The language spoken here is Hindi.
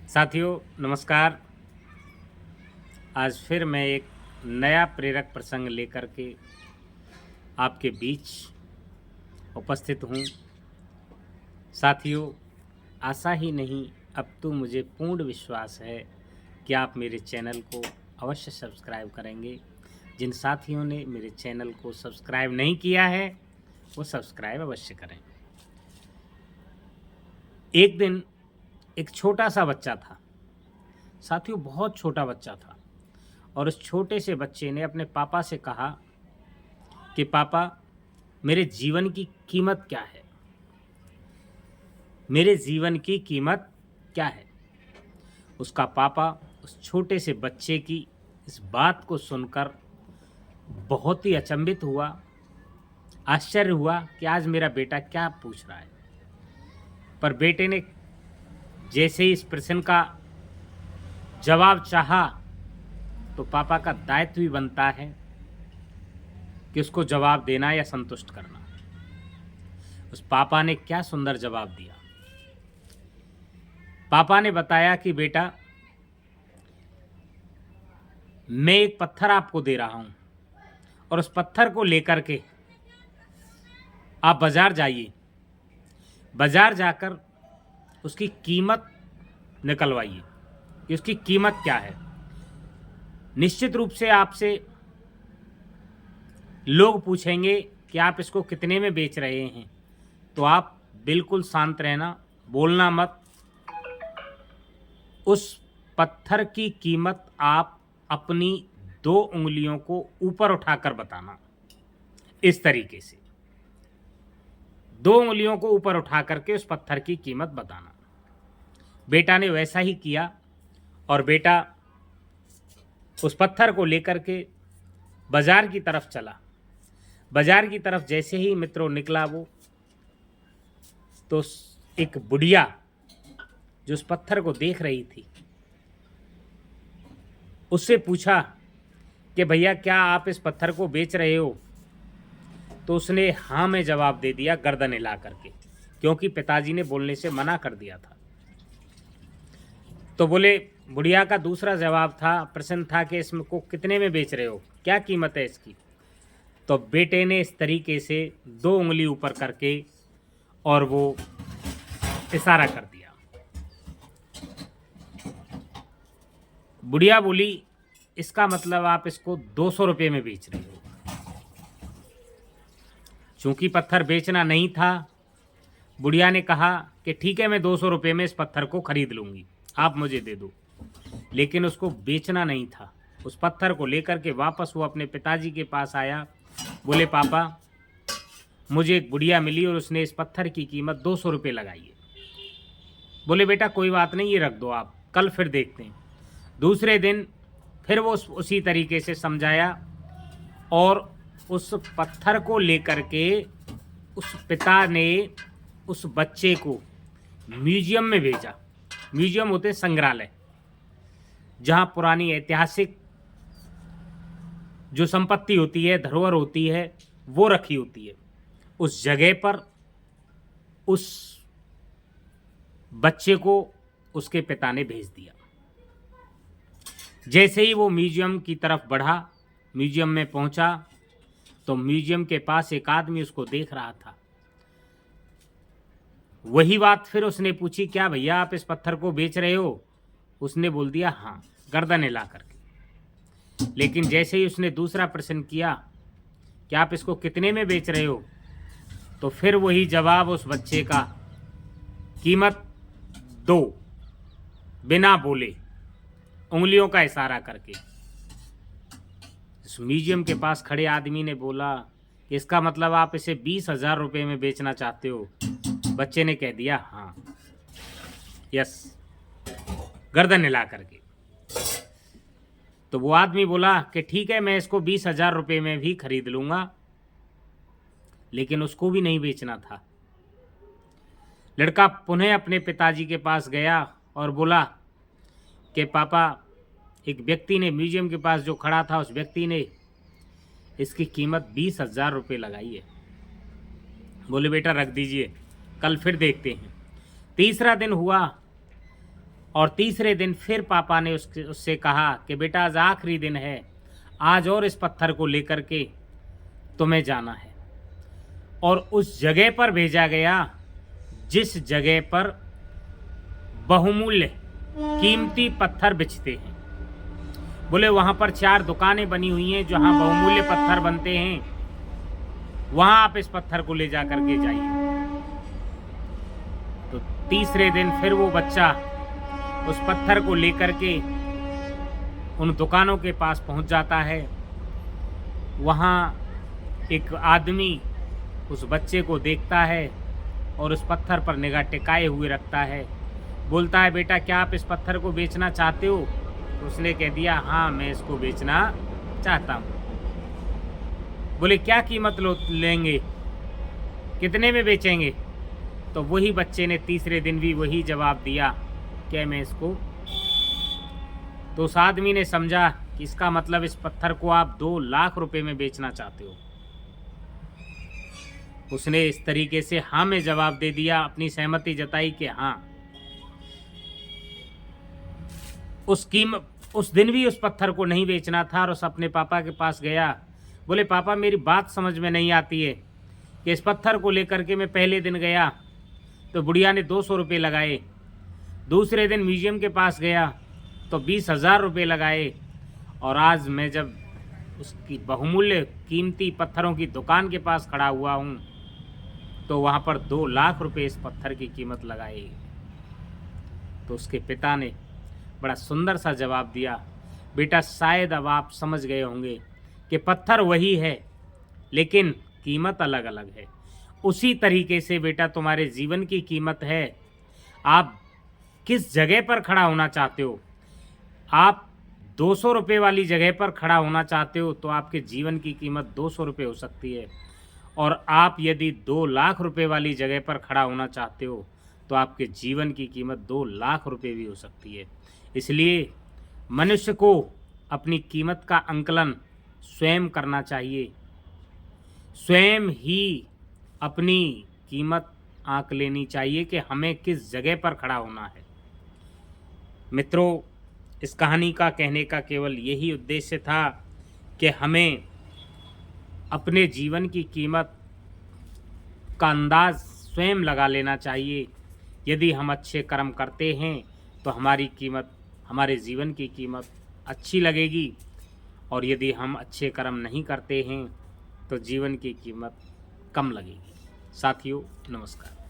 साथियों नमस्कार। आज फिर मैं एक नया प्रेरक प्रसंग लेकर के आपके बीच उपस्थित हूँ। साथियों, आशा ही नहीं अब तो मुझे पूर्ण विश्वास है कि आप मेरे चैनल को अवश्य सब्सक्राइब करेंगे। जिन साथियों ने मेरे चैनल को सब्सक्राइब नहीं किया है वो सब्सक्राइब अवश्य करें। एक दिन एक छोटा सा बच्चा था साथियों, बहुत छोटा बच्चा था। और उस छोटे से बच्चे ने अपने पापा से कहा कि पापा, मेरे जीवन की कीमत क्या है? मेरे जीवन की कीमत क्या है? उसका पापा उस छोटे से बच्चे की इस बात को सुनकर बहुत ही अचंभित हुआ, आश्चर्य हुआ कि आज मेरा बेटा क्या पूछ रहा है। पर बेटे ने जैसे ही इस प्रश्न का जवाब चाहा तो पापा का दायित्व भी बनता है कि उसको जवाब देना या संतुष्ट करना। उस पापा ने क्या सुंदर जवाब दिया। पापा ने बताया कि बेटा, मैं एक पत्थर आपको दे रहा हूं और उस पत्थर को लेकर के आप बाजार जाइए। बाजार जाकर उसकी कीमत निकलवाइए कि उसकी कीमत क्या है। निश्चित रूप से आपसे लोग पूछेंगे कि आप इसको कितने में बेच रहे हैं, तो आप बिल्कुल शांत रहना, बोलना मत। उस पत्थर की कीमत आप अपनी 2 उंगलियों को ऊपर उठाकर बताना। इस तरीके से 2 उंगलियों को ऊपर उठा करके उस पत्थर की कीमत बताना। बेटा ने वैसा ही किया और बेटा उस पत्थर को लेकर के बाजार की तरफ चला। बाजार की तरफ जैसे ही मित्रों निकला वो, तो एक बुढ़िया जो उस पत्थर को देख रही थी उससे पूछा कि भैया, क्या आप इस पत्थर को बेच रहे हो? तो उसने हाँ में जवाब दे दिया, गर्दन हिला करके, क्योंकि पिताजी ने बोलने से मना कर दिया था। तो बोले, बुढ़िया का दूसरा जवाब था, प्रश्न था कि इसको कितने में बेच रहे हो, क्या कीमत है इसकी? तो बेटे ने इस तरीके से 2 उंगली ऊपर करके और वो इशारा कर दिया। बुढ़िया बोली, इसका मतलब आप इसको 200 रुपये में बेच रहे हो। चूंकि पत्थर बेचना नहीं था, बुढ़िया ने कहा कि ठीक है, मैं 200 रुपये में इस पत्थर को खरीद लूँगी, आप मुझे दे दो। लेकिन उसको बेचना नहीं था। उस पत्थर को लेकर के वापस वो अपने पिताजी के पास आया। बोले, पापा, मुझे एक बुढ़िया मिली और उसने इस पत्थर की कीमत 200 रुपये लगाई है। बोले, बेटा कोई बात नहीं, ये रख दो, आप कल फिर देखते हैं। दूसरे दिन फिर वो उसी तरीके से समझाया और उस पत्थर को लेकर के उस पिता ने उस बच्चे को म्यूजियम में भेजा। म्यूजियम होते संग्रहालय, जहाँ पुरानी ऐतिहासिक जो संपत्ति होती है, धरोहर होती है, वो रखी होती है। उस जगह पर उस बच्चे को उसके पिता ने भेज दिया। जैसे ही वो म्यूजियम की तरफ बढ़ा, म्यूजियम में पहुंचा, तो म्यूजियम के पास एक आदमी उसको देख रहा था। वही बात फिर उसने पूछी, क्या भैया आप इस पत्थर को बेच रहे हो? उसने बोल दिया हाँ, गर्दन हिला करके। लेकिन जैसे ही उसने दूसरा प्रश्न किया कि आप इसको कितने में बेच रहे हो, तो फिर वही जवाब उस बच्चे का, कीमत 2, बिना बोले, उंगलियों का इशारा करके। इस म्यूजियम के पास खड़े आदमी ने बोला, इसका मतलब आप इसे 20,000 रुपये में बेचना चाहते हो? बच्चे ने कह दिया हाँ, यस, गर्दन हिला करके। तो वो आदमी बोला कि ठीक है, मैं इसको 20,000 रुपये में भी खरीद लूँगा। लेकिन उसको भी नहीं बेचना था। लड़का पुनः अपने पिताजी के पास गया और बोला कि पापा, एक व्यक्ति ने म्यूजियम के पास जो खड़ा था, उस व्यक्ति ने इसकी कीमत 20,000 रुपये लगाई है। बोले बेटा रख दीजिए, कल फिर देखते हैं। तीसरा दिन हुआ और तीसरे दिन फिर पापा ने उससे कहा कि बेटा आज आखिरी दिन है, आज और इस पत्थर को लेकर के तुम्हें जाना है। और उस जगह पर भेजा गया जिस जगह पर बहुमूल्य कीमती पत्थर बिछते हैं। बोले वहाँ पर 4 दुकानें बनी हुई हैं जहाँ बहुमूल्य पत्थर बनते हैं, वहाँ आप इस पत्थर को ले जा करके जाइए। तो तीसरे दिन फिर वो बच्चा उस पत्थर को लेकर के उन दुकानों के पास पहुंच जाता है। वहाँ एक आदमी उस बच्चे को देखता है और उस पत्थर पर निगाह टिकाए हुए रखता है। बोलता है बेटा क्या आप इस पत्थर को बेचना चाहते हो? तो उसने कह दिया हाँ मैं इसको बेचना चाहता हूँ। बोले क्या कीमत लेंगे, कितने में बेचेंगे? तो वही बच्चे ने तीसरे दिन भी वही जवाब दिया कि मैं इसको। तो उस आदमी ने समझा कि इसका मतलब इस पत्थर को आप 2 लाख रुपए में बेचना चाहते हो। उसने इस तरीके से हाँ में जवाब दे दिया, अपनी सहमति जताई कि हाँ। उस दिन भी उस पत्थर को नहीं बेचना था और उस अपने पापा के पास गया। बोले पापा मेरी बात समझ में नहीं आती है कि इस पत्थर को लेकर के मैं पहले दिन गया तो बुढ़िया ने 200 रुपये लगाए, दूसरे दिन म्यूजियम के पास गया तो 20,000 रुपये लगाए, और आज मैं जब उसकी बहुमूल्य कीमती पत्थरों की दुकान के पास खड़ा हुआ हूँ तो वहाँ पर 2 लाख रुपये इस पत्थर की कीमत लगाई। तो उसके पिता ने बड़ा सुंदर सा जवाब दिया, बेटा शायद अब आप समझ गए होंगे कि पत्थर वही है लेकिन कीमत अलग अलग है। उसी तरीके से बेटा तुम्हारे जीवन की कीमत है, आप किस जगह पर खड़ा होना चाहते हो। आप 200 रुपये वाली जगह पर खड़ा होना चाहते हो तो आपके जीवन की कीमत 200 रुपये हो सकती है, और आप यदि 2 लाख रुपये वाली जगह पर खड़ा होना चाहते हो तो आपके जीवन की कीमत 2 लाख रुपये भी हो सकती है। इसलिए मनुष्य को अपनी कीमत का आंकलन स्वयं करना चाहिए, स्वयं ही अपनी कीमत आंक लेनी चाहिए कि हमें किस जगह पर खड़ा होना है। मित्रों, इस कहानी का कहने का केवल यही उद्देश्य था कि हमें अपने जीवन की कीमत का अंदाज स्वयं लगा लेना चाहिए। यदि हम अच्छे कर्म करते हैं तो हमारी कीमत, हमारे जीवन की कीमत अच्छी लगेगी, और यदि हम अच्छे कर्म नहीं करते हैं तो जीवन की कीमत कम लगेगी। साथियों नमस्कार।